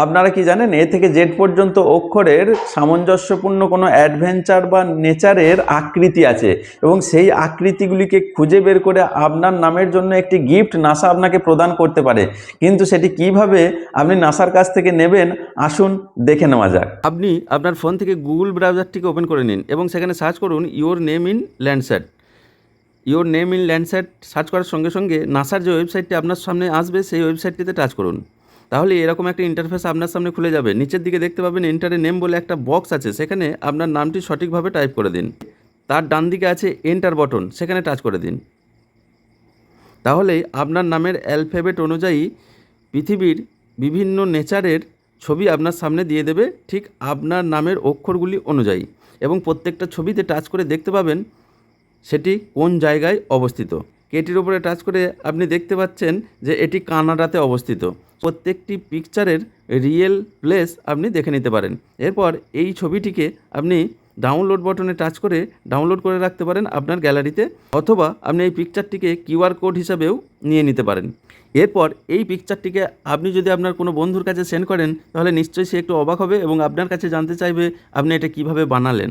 আপনারা কি জানেন এ থেকে জেড পর্যন্ত অক্ষরের সামঞ্জস্যপূর্ণ কোনো অ্যাডভেঞ্চার বা নেচারের আকৃতি আছে এবং সেই আকৃতিগুলিকে খুঁজে বের করে আপনার নামের জন্য একটি গিফট নাসা আপনাকে প্রদান করতে পারে। কিন্তু সেটি কিভাবে আপনি নাসার কাছ থেকে নেবেন আসুন দেখে নেওয়া যাক। আপনি আপনার ফোন থেকে গুগল ব্রাউজারটিকে ওপেন করে নিন এবং সেখানে সার্চ করুন your name in Landsat. Your name in Landsat search করার সঙ্গে সঙ্গে নাসার যে ওয়েবসাইটটি আপনার সামনে আসবে সেই ওয়েবসাইটটিতে টাচ করুন। তাহলে এরকম একটা ইন্টারফেস আপনার সামনে খুলে যাবে। নিচের দিকে দেখতে পাবেন এন্টার এ নেম বলে একটা বক্স আছে, সেখানে আপনার নামটি সঠিকভাবে টাইপ করে দিন। তার ডান দিকে আছে এন্টার বটন, সেখানে টাচ করে দিন। তাহলে আপনার নামের অ্যালফাবেট অনুযায়ী পৃথিবীর বিভিন্ন নেচারের ছবি আপনার সামনে দিয়ে দেবে ঠিক আপনার নামের অক্ষরগুলি অনুযায়ী, এবং প্রত্যেকটা ছবিতে টাচ করে দেখতে পাবেন সেটি কোন জায়গায় অবস্থিত। কেটির উপরে টাচ করে আপনি দেখতে পাচ্ছেন যে এটি কানাডাতে অবস্থিত। প্রত্যেকটি পিকচারের রিয়েল প্লেস আপনি দেখে নিতে পারেন। এরপর এই ছবিটিকে আপনি ডাউনলোড বটনে টাচ করে ডাউনলোড করে রাখতে পারেন আপনার গ্যালারিতে, অথবা আপনি এই পিকচারটিকে কিউআর কোড হিসাবেও নিয়ে নিতে পারেন। এরপর এই পিকচারটিকে আপনি যদি আপনার কোনো বন্ধুর কাছে সেন্ড করেন তাহলে নিশ্চয়ই সে একটু অবাক হবে এবং আপনার কাছে জানতে চাইবে আপনি এটা কিভাবে বানালেন।